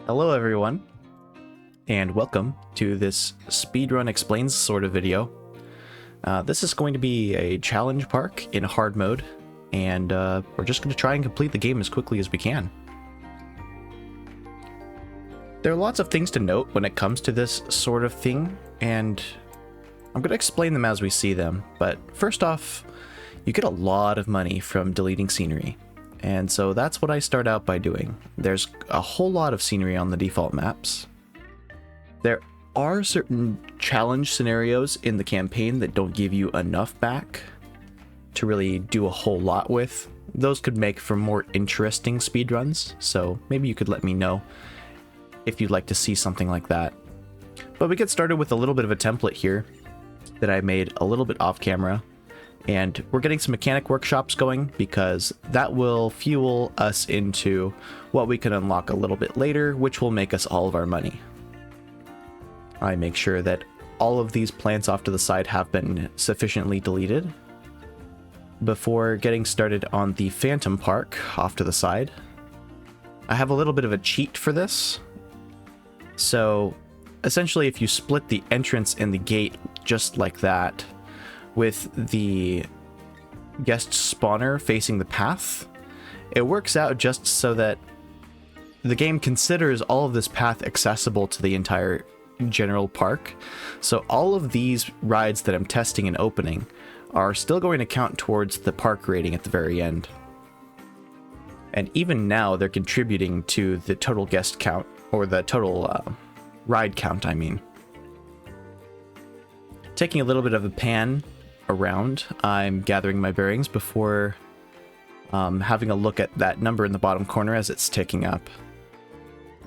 Hello everyone, and welcome to this Speedrun Explains sort of video. This is going to be a challenge park in hard mode, and we're just going to try and complete the game as quickly as we can. There are lots of things to note when it comes to this sort of thing, and I'm going to explain them as we see them. But first off, you get a lot of money from deleting scenery. And so that's what I start out by doing. There's a whole lot of scenery on the default maps. There are certain challenge scenarios in the campaign that don't give you enough back to really do a whole lot with. Those could make for more interesting speedruns, so maybe you could let me know if you'd like to see something like that. But we get started with a little bit of a template here that I made a little bit off camera. And we're getting some mechanic workshops going because that will fuel us into what we can unlock a little bit later, which will make us all of our money. I make sure that all of these plants off to the side have been sufficiently deleted before getting started on the Phantom Park off to the side. I have a little bit of a cheat for this. So essentially, if you split the entrance and the gate just like that, with the guest spawner facing the path, it works out just so that the game considers all of this path accessible to the entire general park. So all of these rides that I'm testing and opening are still going to count towards the park rating at the very end. And even now, they're contributing to the total guest count, or the total ride count, I mean. Taking a little bit of a pan around, I'm gathering my bearings before having a look at that number in the bottom corner as it's ticking up.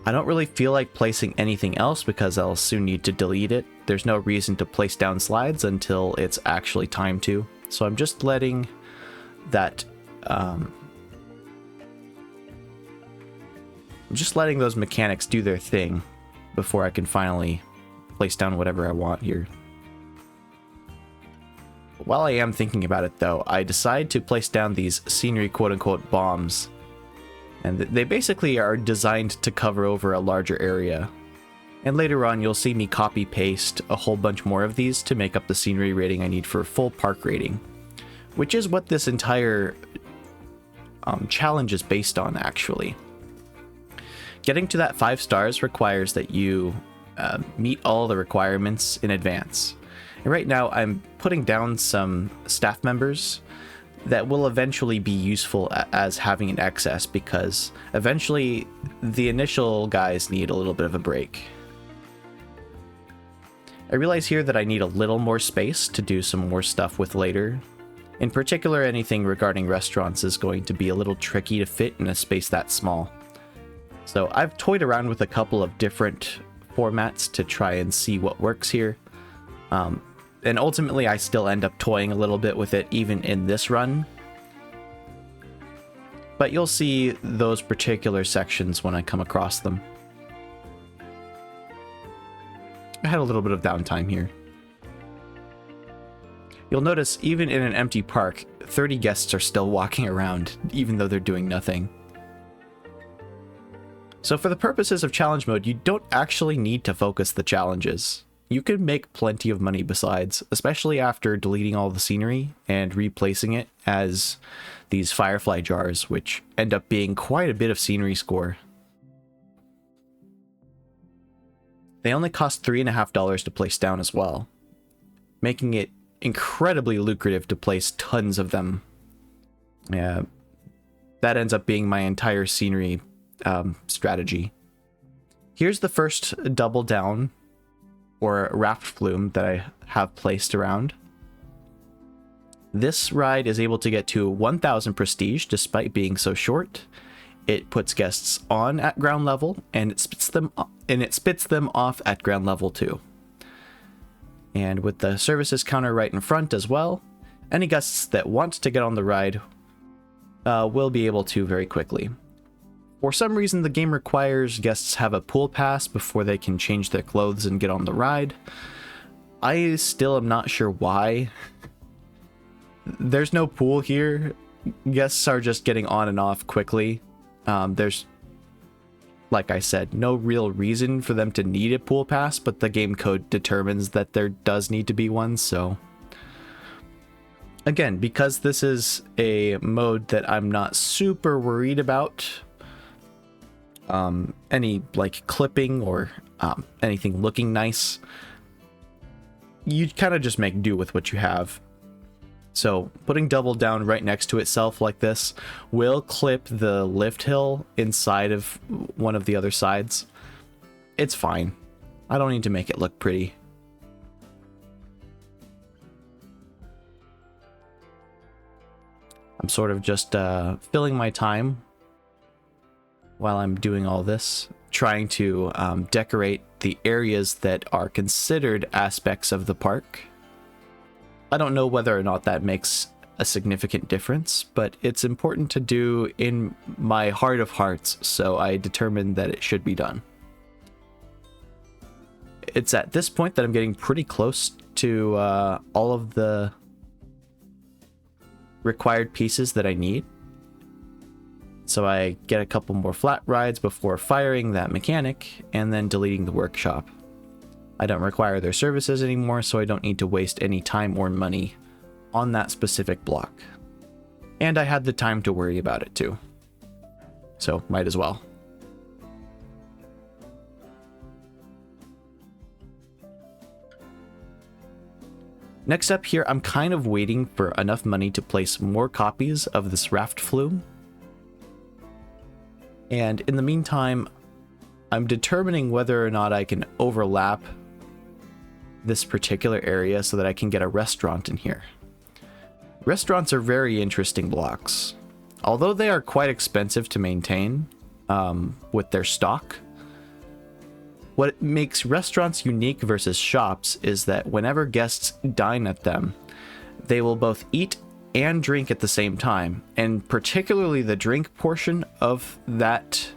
I don't really feel like placing anything else because I'll soon need to delete it. There's no reason to place down slides until it's actually time to. So I'm just letting that those mechanics do their thing before I can finally place down whatever I want here. While I am thinking about it though, I decide to place down these scenery quote-unquote bombs. And they basically are designed to cover over a larger area. And later on you'll see me copy-paste a whole bunch more of these to make up the scenery rating I need for full park rating. Which is what this entire challenge is based on, actually. Getting to that 5 stars requires that you meet all the requirements in advance. And right now, I'm putting down some staff members that will eventually be useful as having an excess, because eventually the initial guys need a little bit of a break. I realize here that I need a little more space to do some more stuff with later. In particular, anything regarding restaurants is going to be a little tricky to fit in a space that small. So I've toyed around with a couple of different formats to try and see what works here. And ultimately, I still end up toying a little bit with it, even in this run. But you'll see those particular sections when I come across them. I had a little bit of downtime here. You'll notice, even in an empty park, 30 guests are still walking around, even though they're doing nothing. So for the purposes of challenge mode, you don't actually need to focus the challenges. You can make plenty of money besides, especially after deleting all the scenery and replacing it as these firefly jars, which end up being quite a bit of scenery score. They only cost $3.50 to place down as well, making it incredibly lucrative to place tons of them. Yeah, that ends up being my entire scenery strategy. Here's the first double down, or raft flume, that I have placed around. This ride is able to get to 1,000 prestige despite being so short. It puts guests on at ground level, and it spits them off at ground level too. And with the services counter right in front as well, any guests that want to get on the ride will be able to very quickly. For some reason, the game requires guests have a pool pass before they can change their clothes and get on the ride. I still am not sure why. There's no pool here. Guests are just getting on and off quickly. There's like I said, no real reason for them to need a pool pass, but the game code determines that there does need to be one, so... Again, because this is a mode that I'm not super worried about any like clipping or anything looking nice, you kind of just make do with what you have. So putting double down right next to itself like this will clip the lift hill inside of one of the other sides. It's fine. I don't need to make it look pretty. I'm sort of just filling my time while I'm doing all this, trying to decorate the areas that are considered aspects of the park. I don't know whether or not that makes a significant difference, but it's important to do in my heart of hearts, so I determined that it should be done. It's at this point that I'm getting pretty close to all of the required pieces that I need. So I get a couple more flat rides before firing that mechanic and then deleting the workshop. I don't require their services anymore, so I don't need to waste any time or money on that specific block. And I had the time to worry about it too. So might as well. Next up here, I'm kind of waiting for enough money to place more copies of this raft flume. And in the meantime, I'm determining whether or not I can overlap this particular area so that I can get a restaurant in here. Restaurants are very interesting blocks. Although they are quite expensive to maintain with their stock, what makes restaurants unique versus shops is that whenever guests dine at them, they will both eat and drink at the same time. And particularly the drink portion of that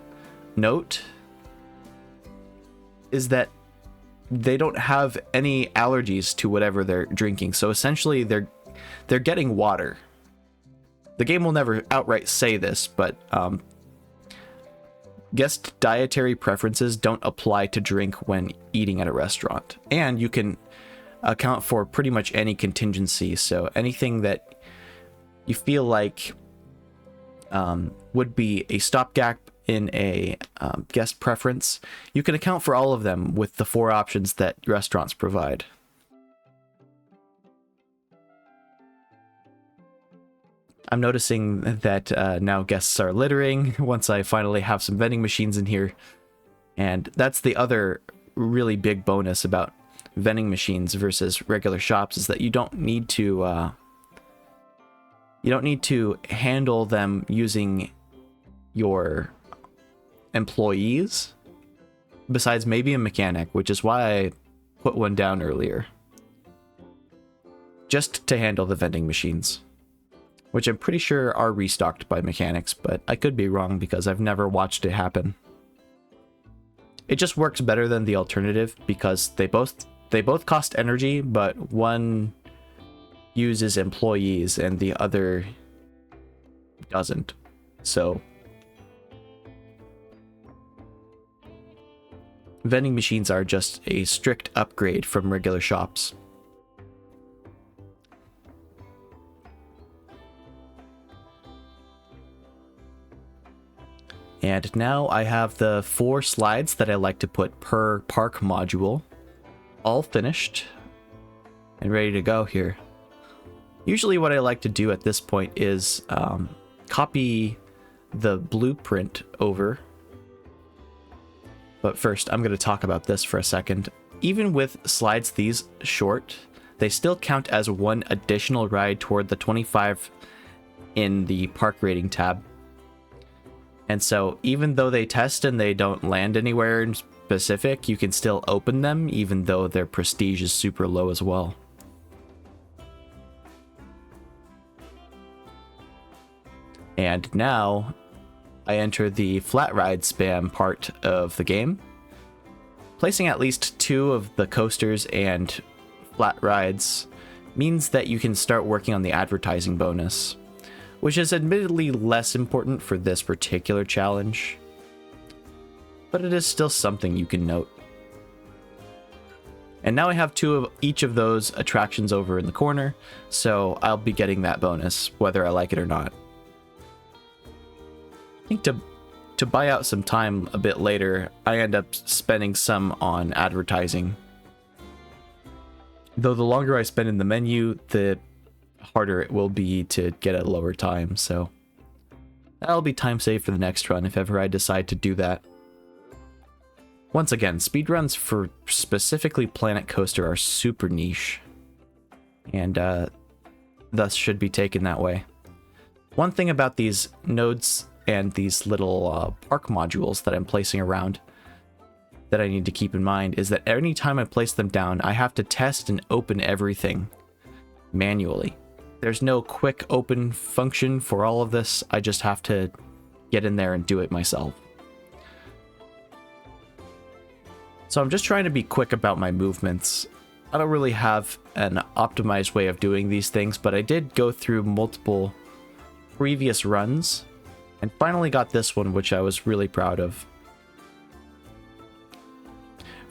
note is that they don't have any allergies to whatever they're drinking. So essentially they're getting water. The game will never outright say this, but guest dietary preferences don't apply to drink when eating at a restaurant. And you can account for pretty much any contingency. So anything that you feel like would be a stopgap in a guest preference, you can account for all of them with the 4 options that restaurants provide. I'm noticing that now guests are littering once I finally have some vending machines in here. And that's the other really big bonus about vending machines versus regular shops, is that you don't need to handle them using your employees, besides maybe a mechanic, which is why I put one down earlier. Just to handle the vending machines, which I'm pretty sure are restocked by mechanics, but I could be wrong because I've never watched it happen. It just works better than the alternative because they both cost energy, but one uses employees and the other doesn't. So vending machines are just a strict upgrade from regular shops. And now I have the 4 slides that I like to put per park module all finished and ready to go here. Usually what I like to do at this point is copy the blueprint over. But first, I'm going to talk about this for a second. Even with slides these short, they still count as 1 additional ride toward the 25 in the park rating tab. And so even though they test and they don't land anywhere in specific, you can still open them even though their prestige is super low as well. And now I enter the flat ride spam part of the game. Placing at least 2 of the coasters and flat rides means that you can start working on the advertising bonus, which is admittedly less important for this particular challenge. but it is still something you can note. And now I have 2 of each of those attractions over in the corner, so I'll be getting that bonus, whether I like it or not. I think to buy out some time a bit later, I end up spending some on advertising. Though the longer I spend in the menu, the harder it will be to get a lower time, so that'll be time saved for the next run if ever I decide to do that. Once again, speedruns for specifically Planet Coaster are super niche, and thus should be taken that way. One thing about these nodes and these little park modules that I'm placing around that I need to keep in mind is that any time I place them down, I have to test and open everything manually. There's no quick open function for all of this. I just have to get in there and do it myself. So I'm just trying to be quick about my movements. I don't really have an optimized way of doing these things, but I did go through multiple previous runs and finally got this one, which I was really proud of.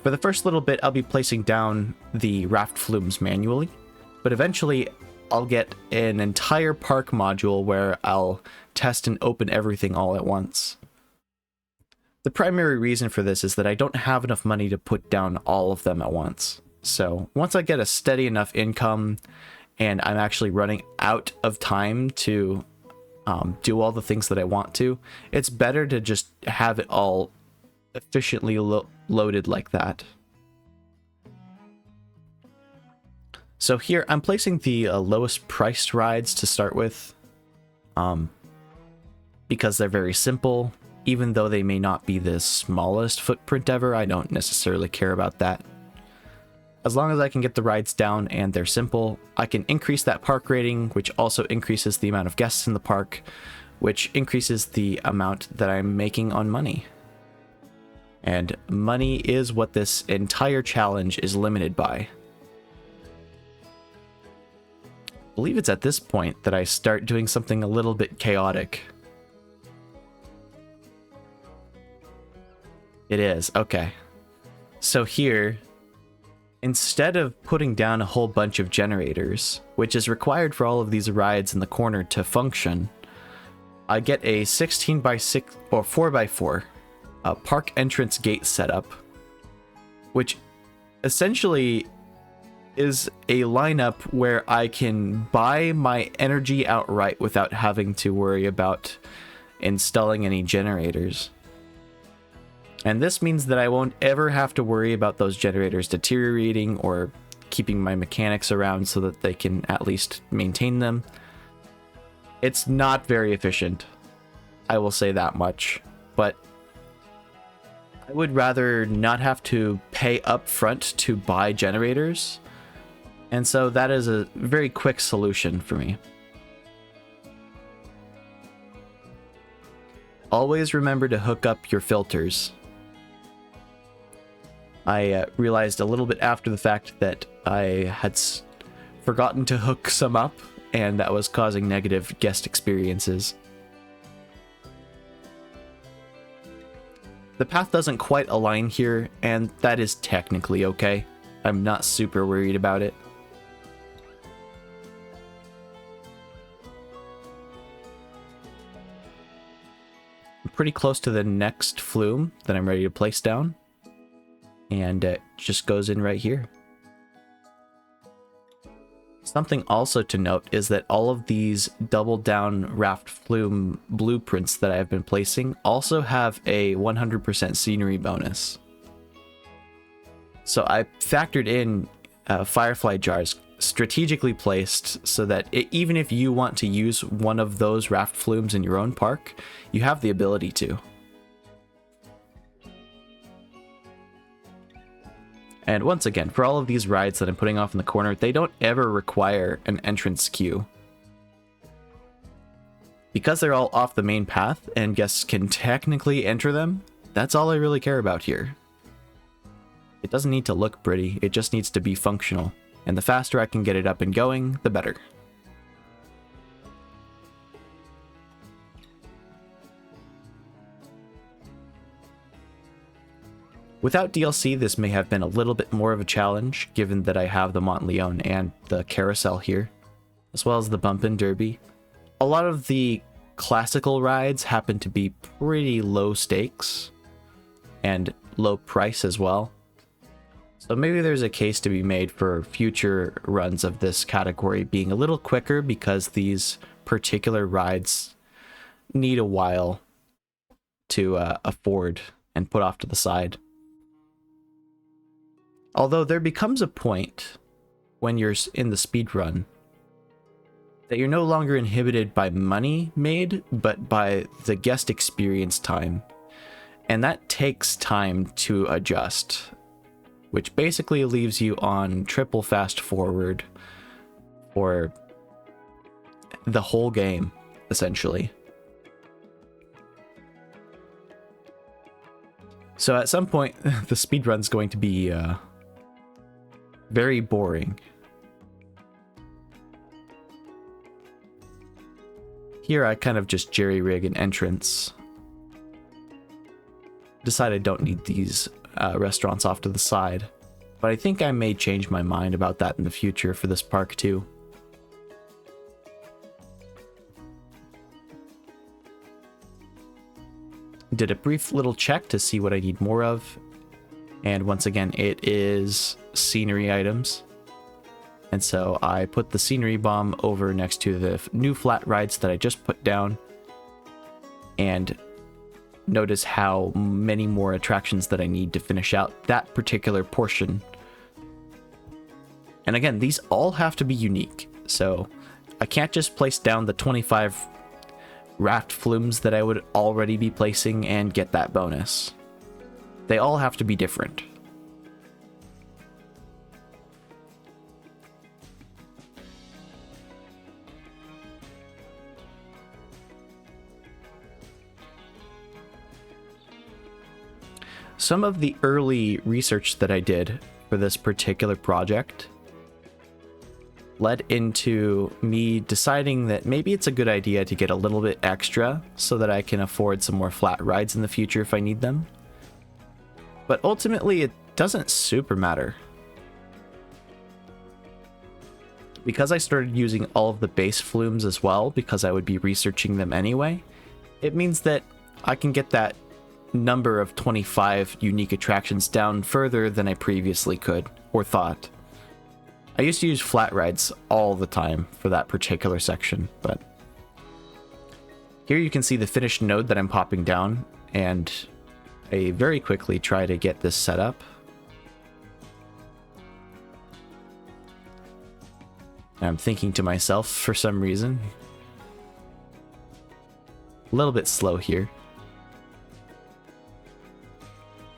For the first little bit, I'll be placing down the raft flumes manually, but eventually I'll get an entire park module where I'll test and open everything all at once. The primary reason for this is that I don't have enough money to put down all of them at once. So once I get a steady enough income and I'm actually running out of time to do all the things that I want to, it's better to just have it all efficiently loaded like that. So here I'm placing the lowest priced rides to start with, because they're very simple. Even though they may not be the smallest footprint ever, I don't necessarily care about that. As long as I can get the rides down and they're simple, I can increase that park rating, which also increases the amount of guests in the park, which increases the amount that I'm making on money. And money is what this entire challenge is limited by. I believe it's at this point that I start doing something a little bit chaotic. It is, okay. So here, instead of putting down a whole bunch of generators, which is required for all of these rides in the corner to function, I get a 16x6 or 4x4 park entrance gate setup, which essentially is a lineup where I can buy my energy outright without having to worry about installing any generators. And this means that I won't ever have to worry about those generators deteriorating or keeping my mechanics around so that they can at least maintain them. It's not very efficient, I will say that much, but I would rather not have to pay up front to buy generators, and so that is a very quick solution for me. Always remember to hook up your filters. I realized a little bit after the fact that I had forgotten to hook some up, and that was causing negative guest experiences. The path doesn't quite align here, and that is technically okay. I'm not super worried about it. I'm pretty close to the next flume that I'm ready to place down. And it just goes in right here. Something also to note is that all of these double down raft flume blueprints that I've been placing also have a 100% scenery bonus. So I factored in firefly jars strategically placed so that even if you want to use one of those raft flumes in your own park, you have the ability to. And once again, for all of these rides that I'm putting off in the corner, they don't ever require an entrance queue. Because they're all off the main path and guests can technically enter them, that's all I really care about here. It doesn't need to look pretty, it just needs to be functional. And the faster I can get it up and going, the better. Without DLC, this may have been a little bit more of a challenge, given that I have the Montleone and the carousel here, as well as the Bumpin' Derby. A lot of the classical rides happen to be pretty low stakes and low price as well. So maybe there's a case to be made for future runs of this category being a little quicker, because these particular rides need a while to afford and put off to the side. Although there becomes a point when you're in the speedrun that you're no longer inhibited by money made, but by the guest experience time. And that takes time to adjust, which basically leaves you on triple fast forward for the whole game, essentially. So at some point, the speedrun's going to be very boring. Here I kind of just jerry-rig an entrance. Decide I don't need these restaurants off to the side, but I think I may change my mind about that in the future for this park too. Did a brief little check to see what I need more of, and once again it is scenery items. And so I put the scenery bomb over next to the new flat rides that I just put down, and notice how many more attractions that I need to finish out that particular portion. And again, these all have to be unique, so I can't just place down the 25 raft flumes that I would already be placing and get that bonus. They all have to be different. Some of the early research that I did for this particular project led into me deciding that maybe it's a good idea to get a little bit extra so that I can afford some more flat rides in the future if I need them. But ultimately, it doesn't super matter. Because I started using all of the base flumes as well, because I would be researching them anyway, it means that I can get that number of 25 unique attractions down further than I previously could or thought. I used to use flat rides all the time for that particular section, but here you can see the finished node that I'm popping down, and I very quickly try to get this set up. I'm thinking to myself for some reason, a little bit slow here.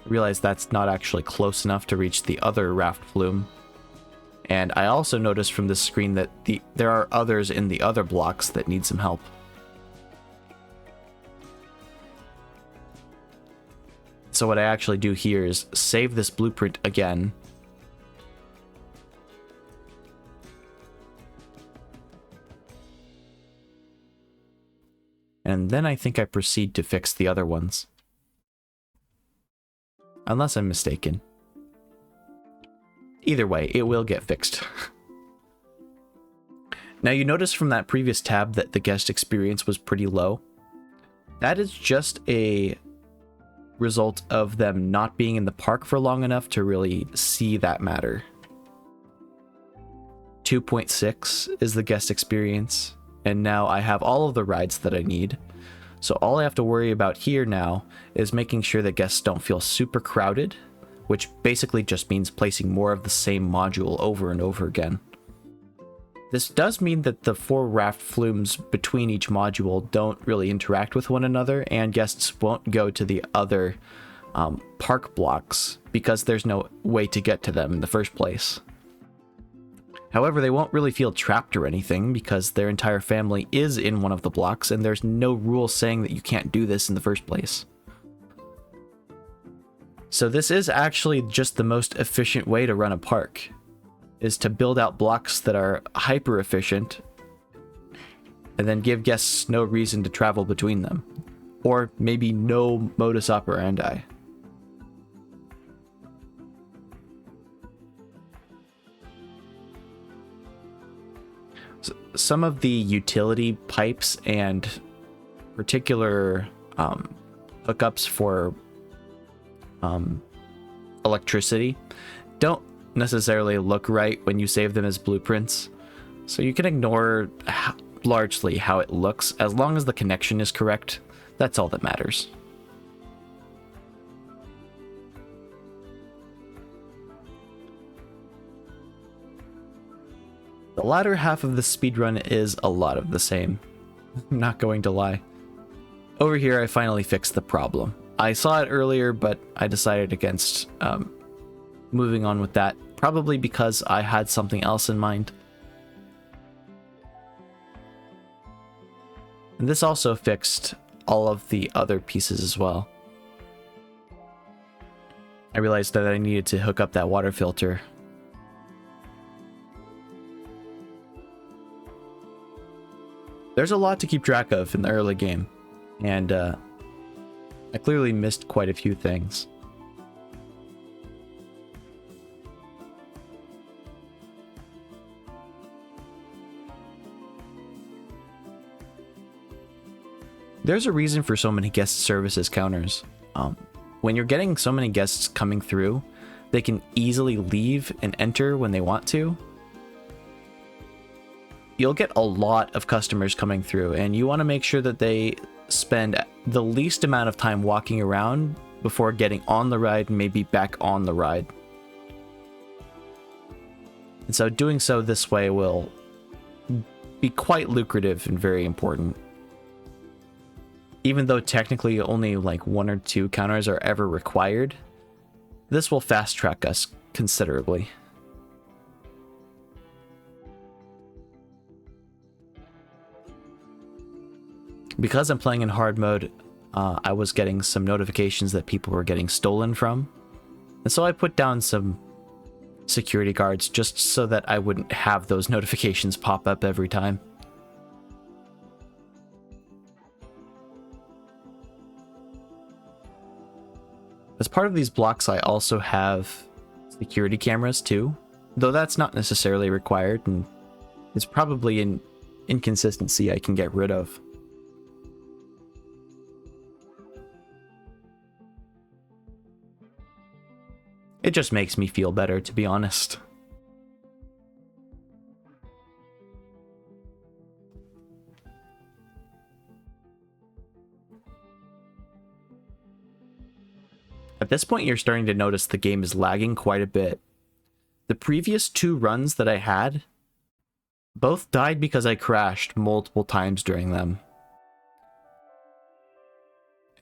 Realize that's not actually close enough to reach the other raft flume. And I also noticed from this screen that there are others in the other blocks that need some help. So what I actually do here is save this blueprint again. And then I think I proceed to fix the other ones. Unless I'm mistaken. Either way, it will get fixed. Now you notice from that previous tab that the guest experience was pretty low. That is just a result of them not being in the park for long enough to really see that matter. 2.6 is the guest experience, and now I have all of the rides that I need. So all I have to worry about here now is making sure that guests don't feel super crowded, which basically just means placing more of the same module over and over again. This does mean that the 4 raft flumes between each module don't really interact with one another, and guests won't go to the other park blocks because there's no way to get to them in the first place. However, they won't really feel trapped or anything because their entire family is in one of the blocks, and there's no rule saying that you can't do this in the first place. So this is actually just the most efficient way to run a park, is to build out blocks that are hyper efficient and then give guests no reason to travel between them, or maybe no modus operandi. some of the utility pipes and particular hookups for electricity don't necessarily look right when you save them as blueprints. So you can ignore largely how it looks. As long as the connection is correct, that's all that matters. The latter half of the speedrun is a lot of the same. I'm not going to lie. Over here, I finally fixed the problem. I saw it earlier, but I decided against moving on with that, probably because I had something else in mind. And this also fixed all of the other pieces as well. I realized that I needed to hook up that water filter. There's a lot to keep track of in the early game, and I clearly missed quite a few things. There's a reason for so many guest services counters. When you're getting so many guests coming through, they can easily leave and enter when they want to. You'll get a lot of customers coming through, and you want to make sure that they spend the least amount of time walking around before getting on the ride and maybe back on the ride. And so doing so this way will be quite lucrative and very important. Even though technically only like 1 or 2 counters are ever required, this will fast track us considerably. Because I'm playing in hard mode, I was getting some notifications that people were getting stolen from. And so I put down some security guards just so that I wouldn't have those notifications pop up every time. As part of these blocks, I also have security cameras too, though that's not necessarily required, and it's probably an inconsistency I can get rid of. It just makes me feel better, to be honest. At this point, you're starting to notice the game is lagging quite a bit. The previous 2 runs that I had both died because I crashed multiple times during them.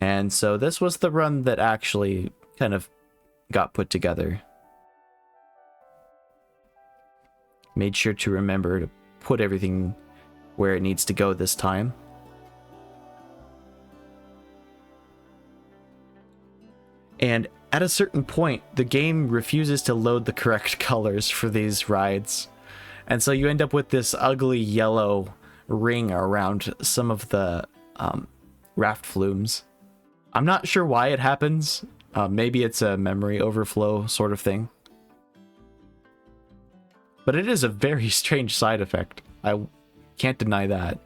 And so this was the run that actually kind of got put together. Made sure to remember to put everything where it needs to go this time. And at a certain point, the game refuses to load the correct colors for these rides. And so you end up with this ugly yellow ring around some of the raft flumes. I'm not sure why it happens. Maybe it's a memory overflow sort of thing. But it is a very strange side effect. I can't deny that.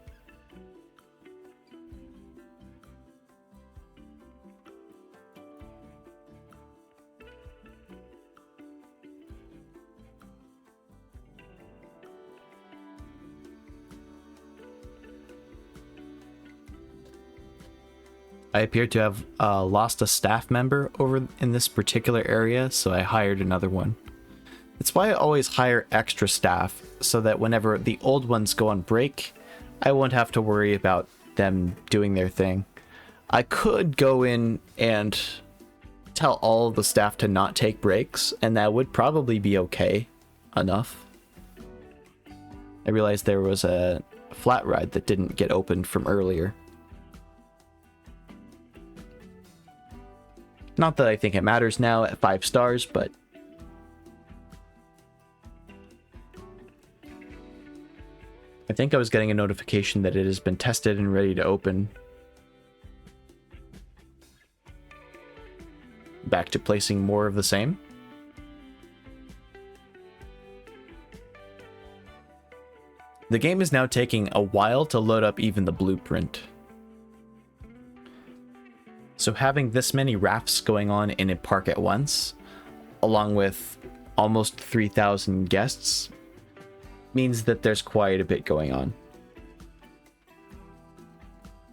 I appear to have lost a staff member over in this particular area, so I hired another one. It's why I always hire extra staff, so that whenever the old ones go on break, I won't have to worry about them doing their thing. I could go in and tell all of the staff to not take breaks, and that would probably be okay enough. I realized there was a flat ride that didn't get opened from earlier. Not that I think it matters now at 5 stars, but I think I was getting a notification that it has been tested and ready to open. Back to placing more of the same. The game is now taking a while to load up even the blueprint. So having this many rafts going on in a park at once, along with almost 3,000 guests, means that there's quite a bit going on.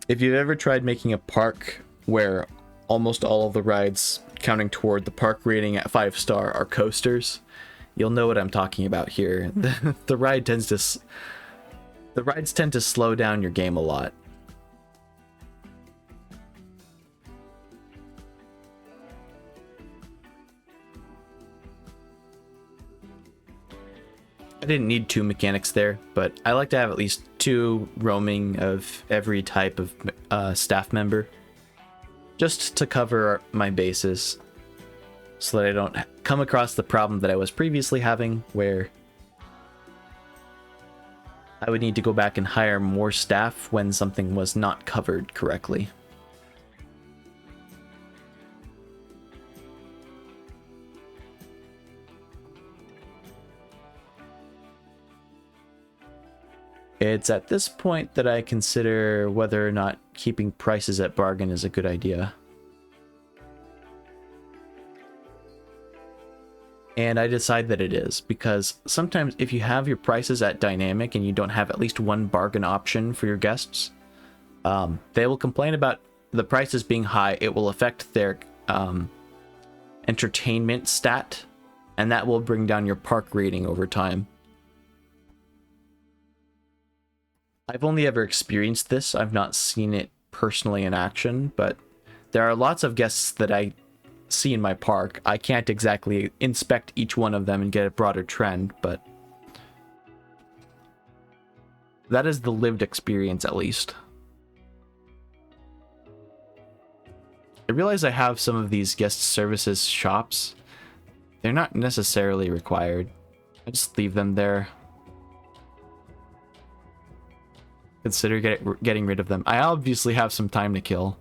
If you've ever tried making a park where almost all of the rides counting toward the park rating at 5-star are coasters, you'll know what I'm talking about here. The rides tend to slow down your game a lot. I didn't need 2 mechanics there, but I like to have at least 2 roaming of every type of staff member, just to cover my bases, so that I don't come across the problem that I was previously having, where I would need to go back and hire more staff when something was not covered correctly. It's at this point that I consider whether or not keeping prices at bargain is a good idea. And I decide that it is, because sometimes if you have your prices at dynamic and you don't have at least one bargain option for your guests, they will complain about the prices being high. It will affect their entertainment stat, and that will bring down your park rating over time. I've only ever experienced this. I've not seen it personally in action, but there are lots of guests that I see in my park. I can't exactly inspect each one of them and get a broader trend, but that is the lived experience, at least. I realize I have some of these guest services shops. They're not necessarily required. I just leave them there. Consider getting rid of them. I obviously have some time to kill.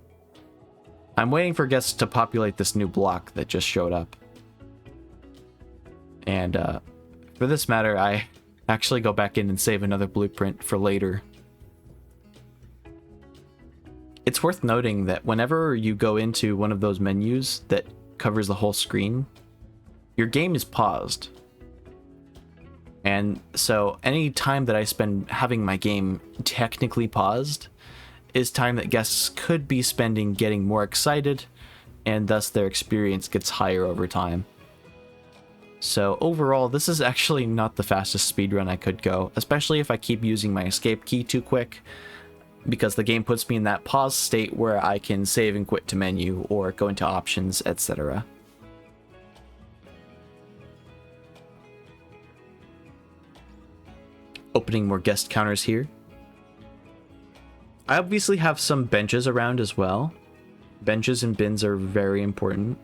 I'm waiting for guests to populate this new block that just showed up. And for this matter, I actually go back in and save another blueprint for later. It's worth noting that whenever you go into one of those menus that covers the whole screen, your game is paused. And so any time that I spend having my game technically paused is time that guests could be spending getting more excited, and thus their experience gets higher over time. So overall, this is actually not the fastest speedrun I could go, especially if I keep using my escape key too quick, because the game puts me in that pause state where I can save and quit to menu or go into options, etc. Opening more guest counters here. I obviously have some benches around as well. Benches and bins are very important.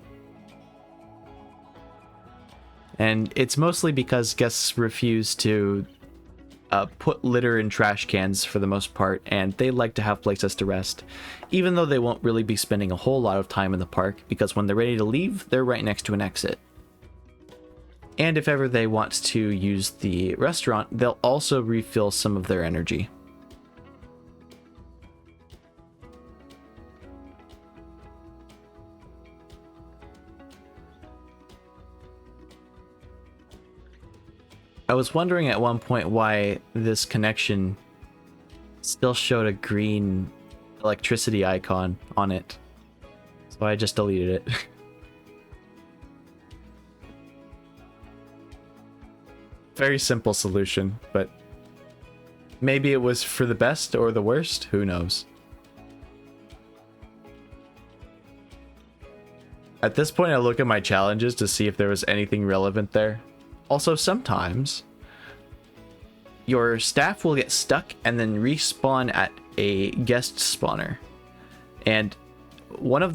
And it's mostly because guests refuse to put litter in trash cans for the most part, and they like to have places to rest, even though they won't really be spending a whole lot of time in the park, because when they're ready to leave, they're right next to an exit. And if ever they want to use the restaurant, they'll also refill some of their energy. I was wondering at one point why this connection still showed a green electricity icon on it, so I just deleted it. Very simple solution, but maybe it was for the best or the worst, who knows. At this point, I look at my challenges to see if there was anything relevant there. Also, sometimes your staff will get stuck and then respawn at a guest spawner. And one of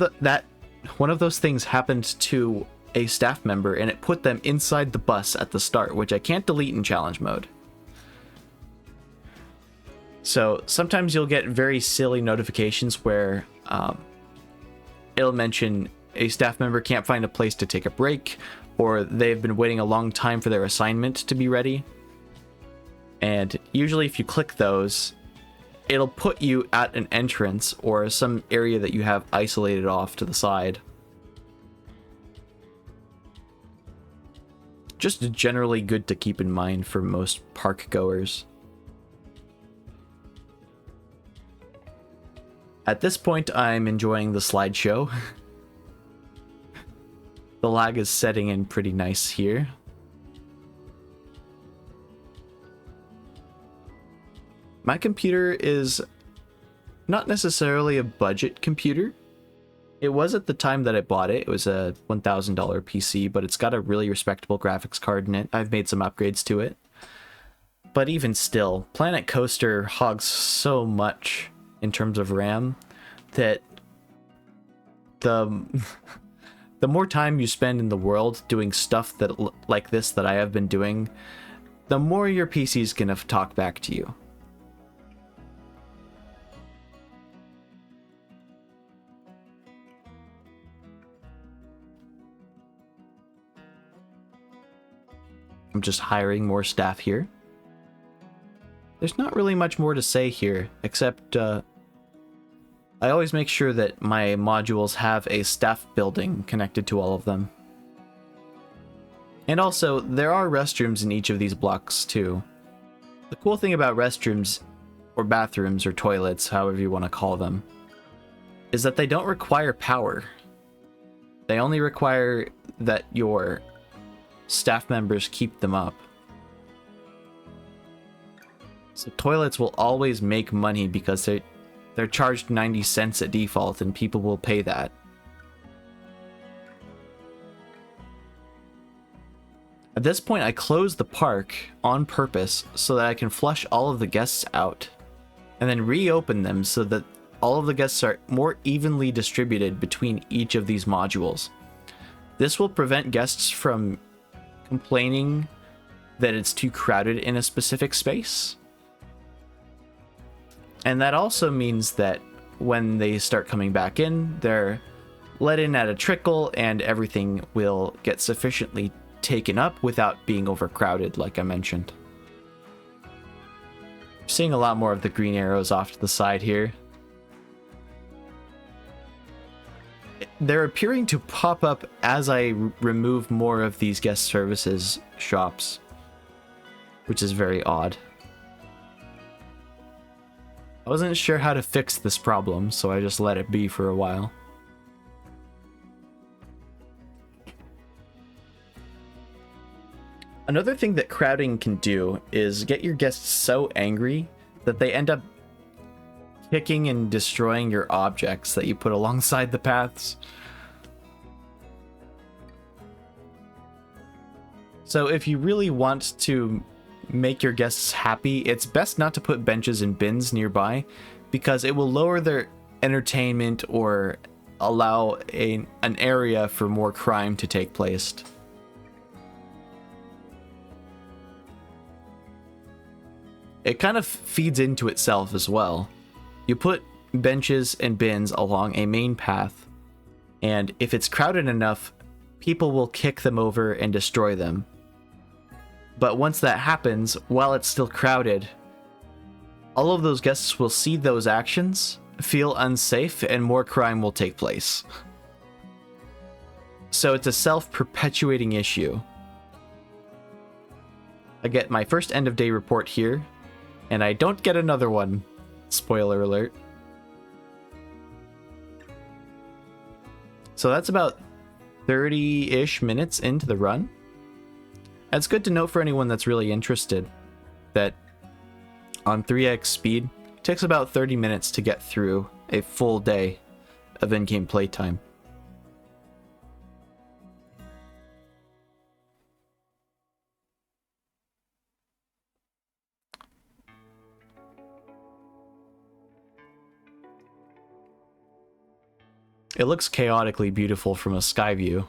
those things happened to a staff member, and it put them inside the bus at the start, which I can't delete in challenge mode. So sometimes you'll get very silly notifications where it'll mention a staff member can't find a place to take a break, or they've been waiting a long time for their assignment to be ready. And usually if you click those, it'll put you at an entrance or some area that you have isolated off to the side. Just generally good to keep in mind for most park goers. At this point, I'm enjoying the slideshow. The lag is setting in pretty nice here. My computer is not necessarily a budget computer. It was at the time that I bought it. It was a $1,000 PC, but it's got a really respectable graphics card in it. I've made some upgrades to it. But even still, Planet Coaster hogs so much in terms of RAM that the more time you spend in the world doing stuff that like this that I have been doing, the more your PC is gonna talk back to you. I'm just hiring more staff here. There's not really much more to say here, except I always make sure that my modules have a staff building connected to all of them. And also, there are restrooms in each of these blocks too. The cool thing about restrooms, or bathrooms, or toilets, however you want to call them, is that they don't require power. They only require that your staff members keep them up. So toilets will always make money because they're charged 90 cents at default and people will pay that. At this point, I close the park on purpose so that I can flush all of the guests out and then reopen them so that all of the guests are more evenly distributed between each of these modules. This will prevent guests from complaining that it's too crowded in a specific space. And that also means that when they start coming back in, they're let in at a trickle and everything will get sufficiently taken up without being overcrowded, like I mentioned. Seeing a lot more of the green arrows off to the side here. They're appearing to pop up as I remove more of these guest services shops, which is very odd. I wasn't sure how to fix this problem, so I just let it be for a while. Another thing that crowding can do is get your guests so angry that they end up kicking and destroying your objects that you put alongside the paths. So if you really want to make your guests happy, it's best not to put benches and bins nearby because it will lower their entertainment or allow an area for more crime to take place. It kind of feeds into itself as well. You put benches and bins along a main path, and if it's crowded enough, people will kick them over and destroy them. But once that happens, while it's still crowded, all of those guests will see those actions, feel unsafe, and more crime will take place. So it's a self-perpetuating issue. I get my first end of day report here, and I don't get another one. Spoiler alert. So that's about 30-ish minutes into the run. It's good to note for anyone that's really interested that on 3x speed, it takes about 30 minutes to get through a full day of in-game playtime. It looks chaotically beautiful from a sky view.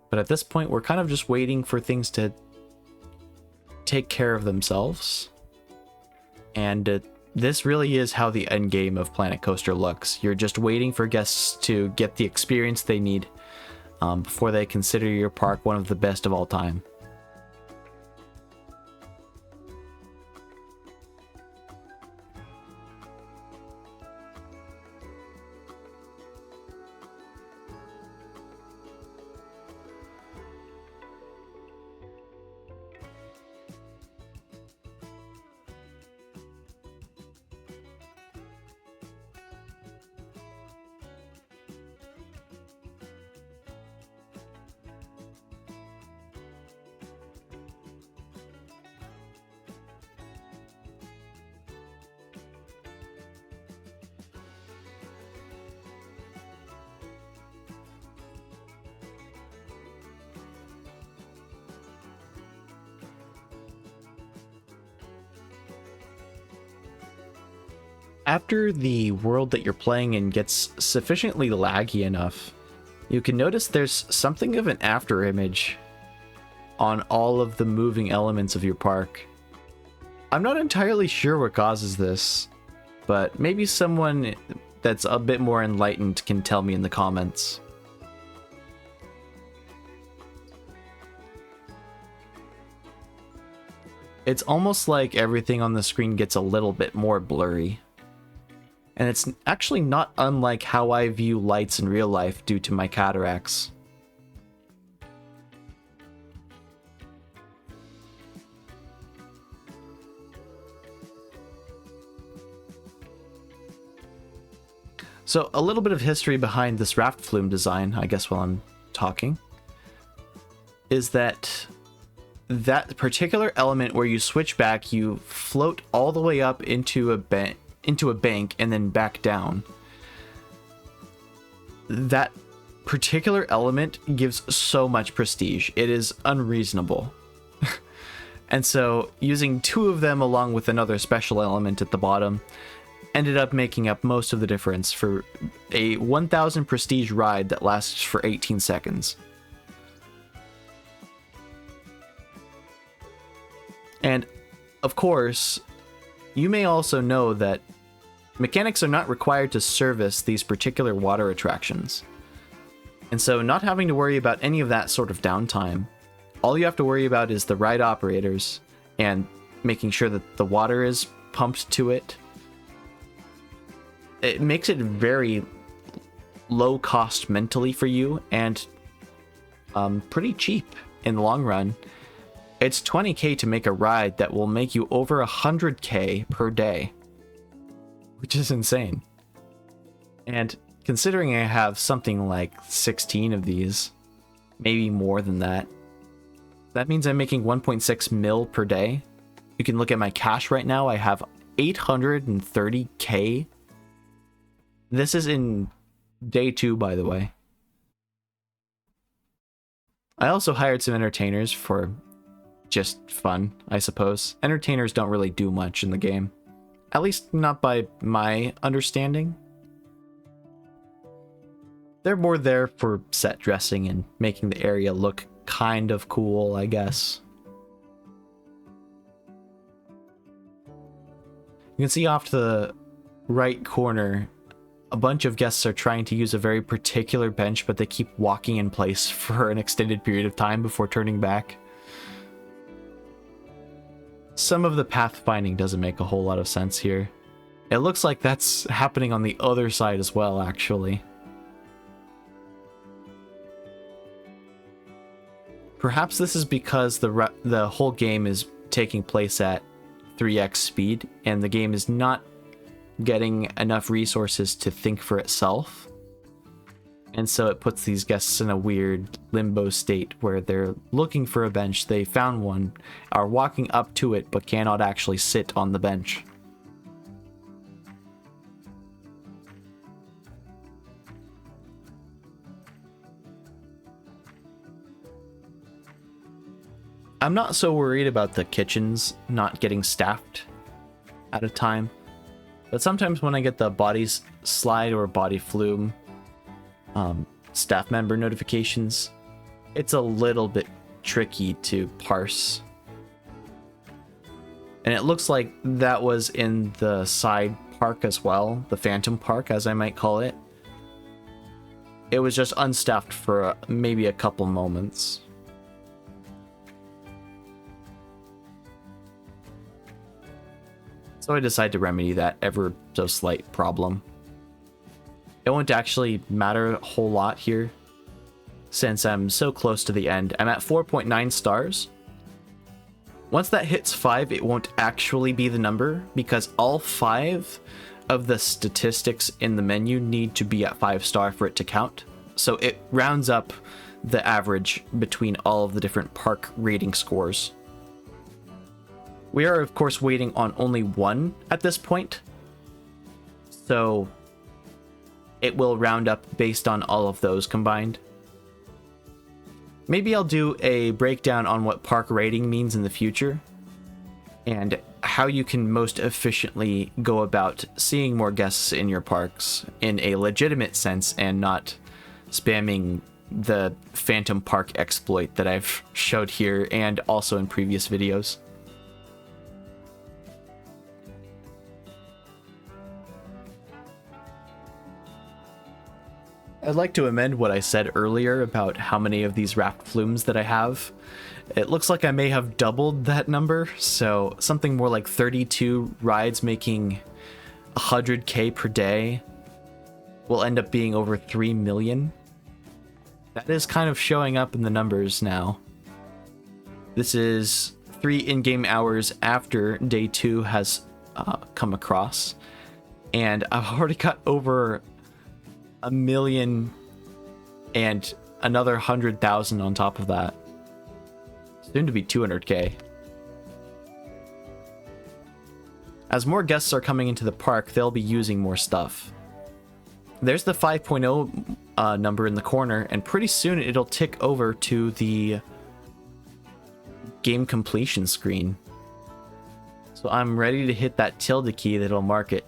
But at this point, we're kind of just waiting for things to take care of themselves. And this really is how the end game of Planet Coaster looks. You're just waiting for guests to get the experience they need before they consider your park one of the best of all time. After the world that you're playing in gets sufficiently laggy enough, you can notice there's something of an after image on all of the moving elements of your park. I'm not entirely sure what causes this, but maybe someone that's a bit more enlightened can tell me in the comments. It's almost like everything on the screen gets a little bit more blurry. And it's actually not unlike how I view lights in real life due to my cataracts. So a little bit of history behind this raft flume design, I guess while I'm talking, is that particular element where you switch back, you float all the way up into a bank and then back down. That particular element gives so much prestige. It is unreasonable. And so using two of them along with another special element at the bottom ended up making up most of the difference for a 1000 prestige ride that lasts for 18 seconds. And of course, you may also know that mechanics are not required to service these particular water attractions. And so not having to worry about any of that sort of downtime, all you have to worry about is the ride operators and making sure that the water is pumped to it. It makes it very low cost mentally for you and pretty cheap in the long run. It's 20k to make a ride that will make you over 100k per day, which is insane. And considering I have something like 16 of these, maybe more than that, that means I'm making 1.6 mil per day. You can look at my cash right now. I have 830k. This is in day 2, by the way. I also hired some entertainers for just fun, I suppose. Entertainers don't really do much in the game. At least not by my understanding. They're more there for set dressing and making the area look kind of cool, I guess. You can see off to the right corner, a bunch of guests are trying to use a very particular bench, but they keep walking in place for an extended period of time before turning back. Some of the pathfinding doesn't make a whole lot of sense here. It looks like that's happening on the other side as well, actually. Perhaps this is because the whole game is taking place at 3x speed, and the game is not getting enough resources to think for itself. And so it puts these guests in a weird limbo state where they're looking for a bench, they found one, are walking up to it, but cannot actually sit on the bench. I'm not so worried about the kitchens not getting staffed at a time, but sometimes when I get the bodies slide or body flume staff member notifications, it's a little bit tricky to parse. And it looks like that was in the side park as well, the Phantom Park as I might call it. It was just unstaffed for maybe a couple moments. So I decided to remedy that ever so slight problem. It won't actually matter a whole lot here, since I'm so close to the end. I'm at 4.9 stars. Once that hits 5, it won't actually be the number, because all 5 of the statistics in the menu need to be at 5-star for it to count. So it rounds up the average between all of the different park rating scores. We are, of course, waiting on only one at this point, so it will round up based on all of those combined. Maybe I'll do a breakdown on what park rating means in the future, and how you can most efficiently go about seeing more guests in your parks in a legitimate sense and not spamming the Phantom Park exploit that I've showed here and also in previous videos. I'd like to amend what I said earlier about how many of these raft flumes that I have. It looks like I may have doubled that number, so something more like 32 rides making 100k per day will end up being over 3 million. That is kind of showing up in the numbers now. This is 3 in-game hours after day 2 has come across, and I've already got over 1 million and another 100,000 on top of that. Soon to be 200k. As more guests are coming into the park, they'll be using more stuff. There's the 5.0 number in the corner, and pretty soon it'll tick over to the game completion screen. So I'm ready to hit that tilde key that'll mark it.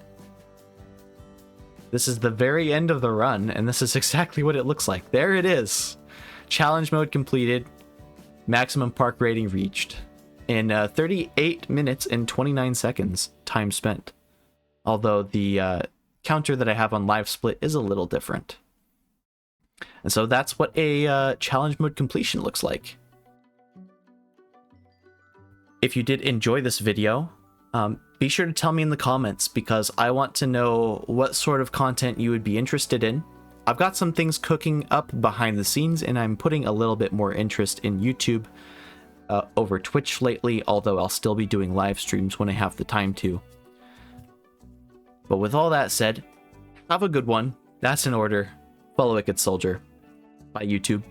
This is the very end of the run, and this is exactly what it looks like. There it is. Challenge mode completed. Maximum park rating reached. In 38 minutes and 29 seconds time spent. Although the counter that I have on Livesplit is a little different. And so that's what a challenge mode completion looks like. If you did enjoy this video, be sure to tell me in the comments, because I want to know what sort of content you would be interested in. I've got some things cooking up behind the scenes, and I'm putting a little bit more interest in YouTube over Twitch lately, although I'll still be doing live streams when I have the time to. But with all that said, have a good one. That's in order. Follow Wicked Soldier. Bye, YouTube.